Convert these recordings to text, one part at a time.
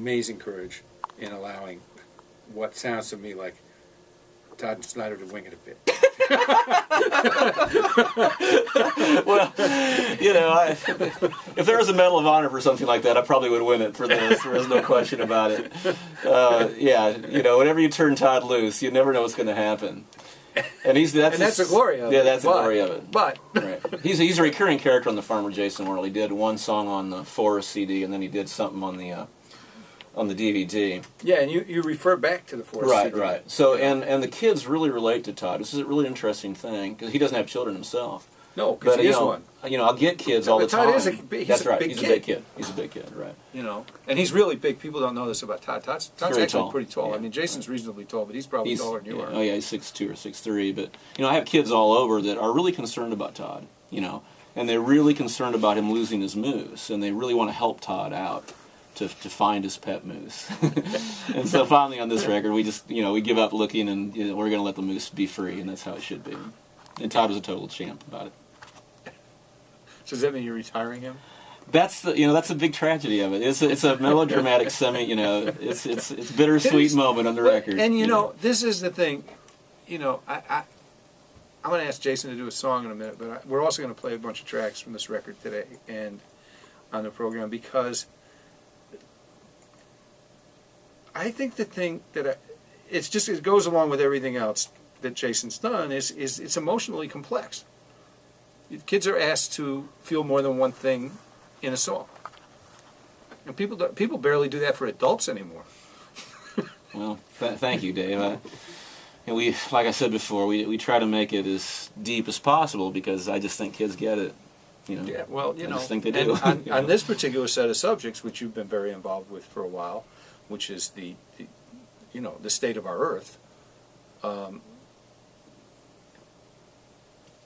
amazing courage in allowing what sounds to me like Todd Snyder to wing it a bit. Well, you know, if there was a Medal of Honor for something like that, I probably would win it for this. There is no question about it. Yeah, you know, whenever you turn Todd loose, you never know what's going to happen. And that's the glory of it. Yeah, that's the glory of it. But right. He's a recurring character on the Farmer Jason World. He did one song on the Forest CD, and then he did something on the DVD. Yeah, and you refer back to the Forest CD. Right, right. So and the kids really relate to Todd. This is a really interesting thing because he doesn't have children himself. No, because he is one. You know, I'll get kids all the time. He's That's right. He's a big kid. He's a big kid, right? You know, and he's really big. People don't know this about Todd. Todd's actually tall. Pretty tall. Yeah. I mean, Jason's reasonably tall, but he's probably taller than you are. Oh yeah, he's 6'2" or 6'3". But you know, I have kids all over that are really concerned about Todd. You know, and they're really concerned about him losing his moose, and they really want to help Todd out to find his pet moose. And so finally on this record, we just we give up looking, and we're going to let the moose be free, and that's how it should be. And Todd was a total champ about it. So does that mean you're retiring him? That's the big tragedy of it. It's a melodramatic it's bittersweet moment on the record. And this is the thing. I'm going to ask Jason to do a song in a minute, but we're also going to play a bunch of tracks from this record today and on the program because I think the thing that it goes along with everything else that Jason's done is it's emotionally complex. Kids are asked to feel more than one thing in a song, and people barely do that for adults anymore. Well, thank you, Dave. We, like I said before, we try to make it as deep as possible because I just think kids get it. Yeah, well, I just think they do. And on this particular set of subjects, which you've been very involved with for a while, which is the state of our Earth.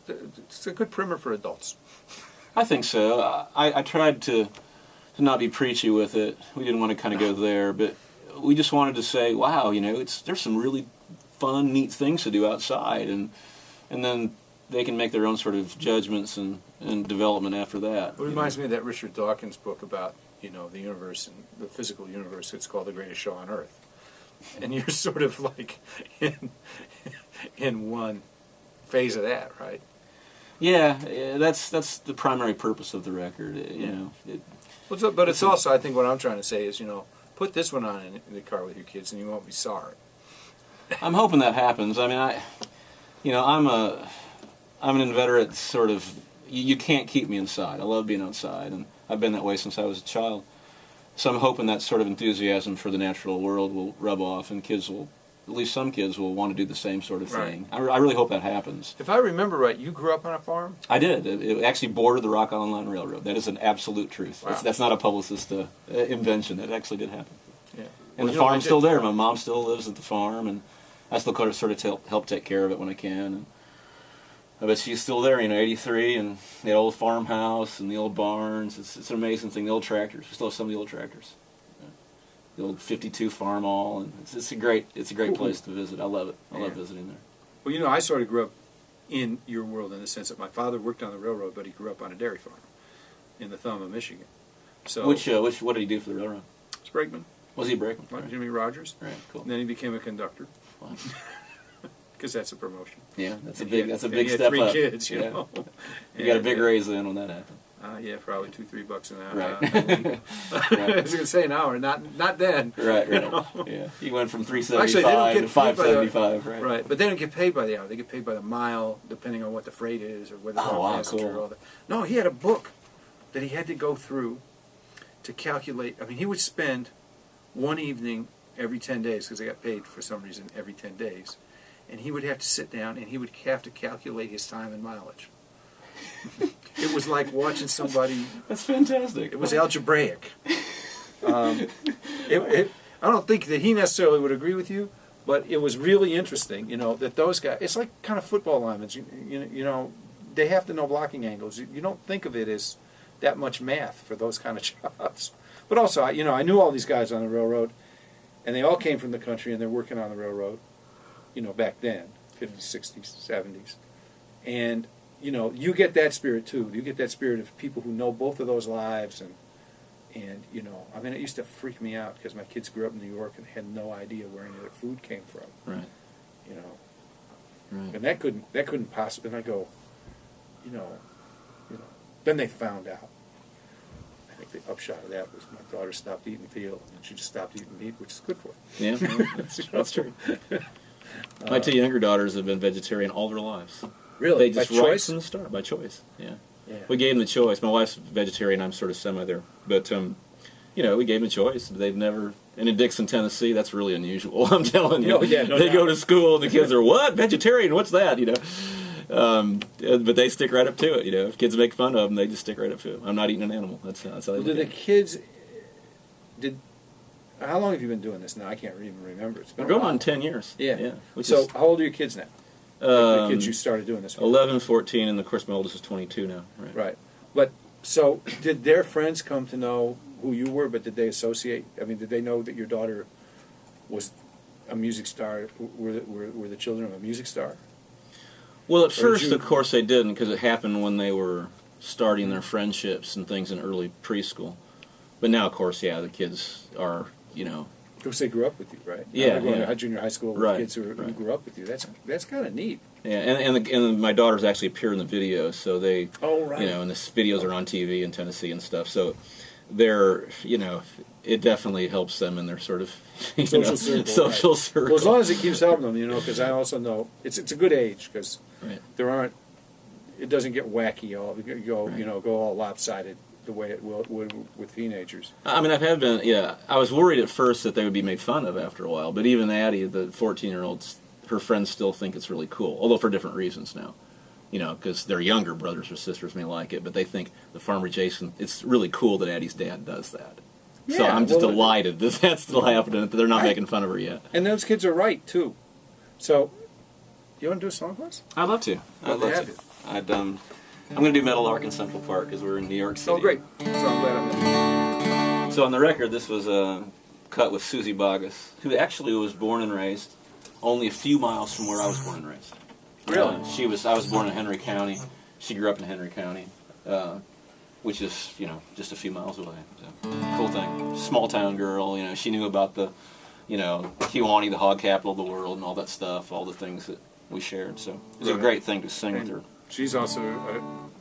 It's a good primer for adults. I think so. I tried to not be preachy with it. We didn't want to kind of go there, but we just wanted to say, wow, there's some really fun, neat things to do outside, and then they can make their own sort of judgments and development after that. It reminds me of that Richard Dawkins book about the universe and the physical universe. It's called The Greatest Show on Earth, and you're sort of like in one phase of that, right? Yeah, that's the primary purpose of the record. But it's also, I think, what I'm trying to say is, put this one on in the car with your kids, and you won't be sorry. I'm hoping that happens. I mean, I'm an inveterate sort of. You can't keep me inside. I love being outside, and I've been that way since I was a child. So I'm hoping that sort of enthusiasm for the natural world will rub off, and at least some kids will want to do the same sort of thing. Right. I really hope that happens. If I remember right, you grew up on a farm? I did. It actually bordered the Rock Island Line Railroad. That is an absolute truth. Wow. That's not a publicist invention. That actually did happen. Yeah. And the farm's still there. My mom still lives at the farm, and I still sort of help take care of it when I can. And I bet she's still there, 83, and the old farmhouse and the old barns. It's an amazing thing. The old tractors. We still have some of the old tractors. The old 52 farm all, and it's a great place to visit. I love it. I love visiting there. Well, I sort of grew up in your world in the sense that my father worked on the railroad, but he grew up on a dairy farm in the thumb of Michigan. So what did he do for the railroad? He's a brakeman. Was he a brakeman? Like Jimmy Rogers. Right, cool. And then he became a conductor. Because that's a promotion. Yeah, that's a big step three up. Kids, you know. You got a big raise then when that happened. Yeah, probably $2-3 an hour. Right. I was going to say an hour, not then. Right. Yeah, he went from $3.75 to $5.75. Right. Right, but they don't get paid by the hour. They get paid by the mile, depending on what the freight is or whether they're a passenger. Cool. No, he had a book that he had to go through to calculate. I mean, he would spend one evening every 10 days because they got paid for some reason every 10 days, and he would have to sit down and he would have to calculate his time and mileage. It was like watching somebody. That's fantastic. It was algebraic. I don't think that he necessarily would agree with you, but it was really interesting. That those guys. It's like kind of football linemen. They have to know blocking angles. You don't think of it as that much math for those kind of jobs. But also, I knew all these guys on the railroad, and they all came from the country, and they're working on the railroad. Back then, 50s, 60s, 70s, and. You get that spirit too. You get that spirit of people who know both of those lives, And, you know, I mean, it used to freak me out because my kids grew up in New York and had no idea where any of their food came from. Right. You know. Right. And that couldn't possibly, and I go, you know, then they found out. I think the upshot of that was my daughter stopped eating veal, and she just stopped eating meat, which is good for her. Yeah, that's true. My two younger daughters have been vegetarian all their lives. Really? They just By right choice? from the start, by choice. Yeah. Yeah. We gave them the choice. My wife's vegetarian. I'm sort of semi there, but you know, we gave them a choice. They've never. And in Dixon, Tennessee, that's really unusual. I'm telling you. Oh, yeah, no they doubt. go to school and the kids are, what? Vegetarian? What's that? You know. But they stick right up to it. You know, if kids make fun of them, they just stick right up to it. I'm not eating an animal. That's how they Well, look did the at it. kids? How long have you been doing this now? I can't even remember. It's been We're a going while. on 10 years. Yeah. Yeah. Which So is, how old are your kids now? The kids you started doing this with? 11, 14, and of course my oldest is 22 now. Right. Right. But so did their friends come to know who you were? But did they associate? I mean, did they know that your daughter was a music star? Were the children of a music star? Well, at did first, you- of course, they didn't, because it happened when they were starting their friendships and things in early preschool. But now, of course, yeah, the kids are, you know. Because they grew up with you, right? Yeah, Now they're going yeah. to junior high school with Right, kids who right. grew up with you. That's kind of neat. Yeah, and my daughters actually appear in the videos, so they, Oh, right. you know, and the videos are on TV in Tennessee and stuff. So they're, you know, it definitely helps them in their sort of you Social know, circle, social right. circle. Well, as long as it keeps helping them, you know, because I also know it's a good age because Right. it doesn't get wacky all Right. you know, go all lopsided the way it would with teenagers. I mean, I was worried at first that they would be made fun of after a while, but even Addie, the 14-year-old, her friends still think it's really cool, although for different reasons now. You know, because their younger brothers or sisters may like it, but they think the Farmer Jason, it's really cool that Addie's dad does that. So Yeah, I'm just well, delighted that that's still happening, that they're not Right. making fun of her yet. And those kids are right too. So, you want to do a song for us? I'd love to. Well, they have it. I'm going to do Meadowlark in Central Park because we're in New York City. Oh, great. So I'm glad I'm in. So on the record, this was cut with Susie Bogus, who actually was born and raised only a few miles from where I was born and raised. Really? I was born in Henry County. She grew up in Henry County, which is, you know, just a few miles away. So, cool thing. Small town girl, you know, she knew about the, you know, Kewanee, the hog capital of the world, and all that stuff, all the things that we shared. So it was a Right. great thing to sing with her. She's also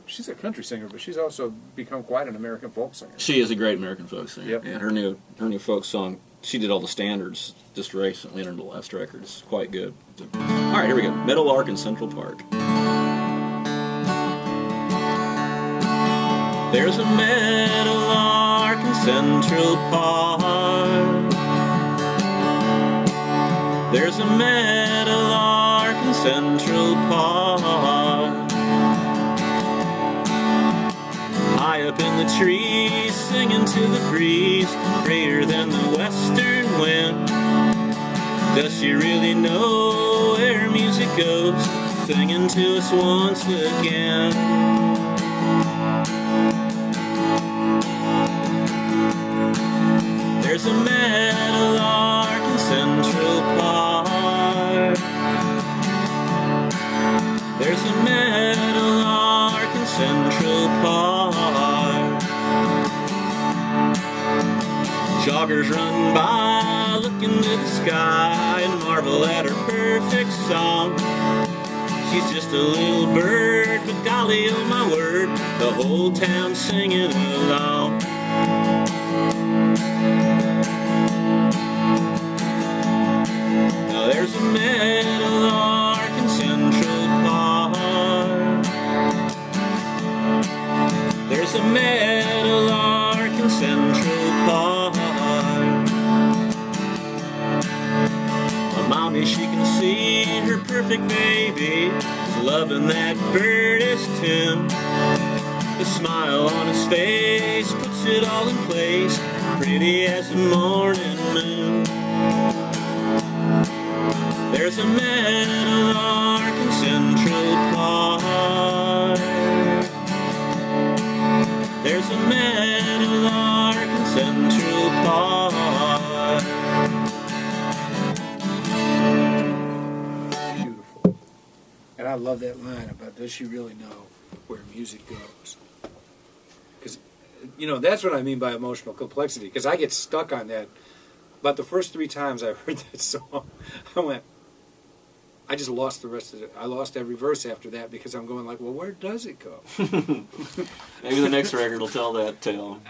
she's a country singer, but she's also become quite an American folk singer. She is a great American folk singer. Yep. Yeah, her new folk song. She did all the standards just recently in her last record. It's quite good. All right, here we go. Meadowlark in Central Park. There's a meadowlark in Central Park. There's a meadowlark in Central Park. High up in the trees, singing to the breeze, greater than the western wind. Does she really know where music goes, singing to us once again? There's a meadowlark in Central Park. There's a meadowlark in Central Park. Joggers run by, look into the sky and marvel at her perfect song. She's just a little bird, but golly, oh my word, the whole town's singing along. Now there's a meadowlark in Central Park. There's a meadowlark in Central Park. A mommy, she can see her perfect baby loving that bird's tune. The smile on his face puts it all in place, pretty as the morning moon. There's a meadowlark in Central Park. There's a meadowlark in Central Park. Beautiful. And I love that line about, does she really know where music goes? Because that's what I mean by emotional complexity, because I get stuck on that. About the first 3 times I heard that song, I just lost the rest of it. I lost every verse after that because I'm going like, well, where does it go? Maybe the next record will tell that tale.